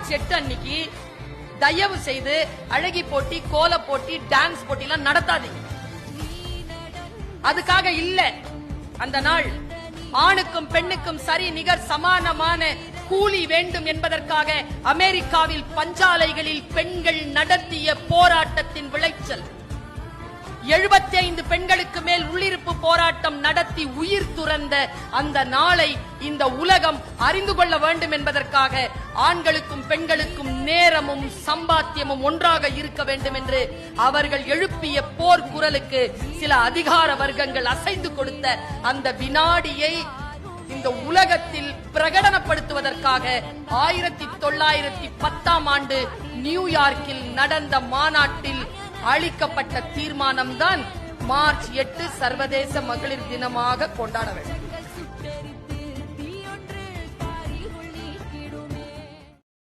March 8 அன்னைக்கு தயவு செய்து அழகி போட்டி, கோல போட்டி, டான்ஸ் போட்டி எல்லாம் நடத்தாதீங்க. அதுக்காக இல்ல அந்த நாள். ஆணுக்கும் பெண்ணுக்கும் சரி நிகர் சமானமான கூலி வேண்டும் என்பதற்காக அமெரிக்காவில் பஞ்சாலைகளில் பெண்கள் நடத்திய போராட்டத்தின் விளைச்சல். 75 பெண்களுக்கு மேல் உள்ளிருப்பு போராட்டம் நடத்தி உயிர் துறந்த அந்த நாளை இந்த உலகம் அறிந்து கொள்ள வேண்டும் என்பதற்காக ஆண்களுக்கும் பெண்களுக்கும் நேரமும் சம்பாத்தியமும் ஒன்றாக இருக்க வேண்டும் என்று அவர்கள் எழுப்பிய போர் குரலுக்கு சில அதிகார வர்க்கங்கள் அசைந்து கொடுத்த அந்த வினாடியை இந்த உலகத்தில் பிரகடனப்படுத்துவதற்காக 1910ஆம் ஆண்டு நியூயார்க்கில் நடந்த மாநாட்டில் அளிக்கப்பட்ட தீர்மானம்தான் மார்ச் 8 சர்வதேச மகளிர் தினமாக கொண்டாட வேண்டும்.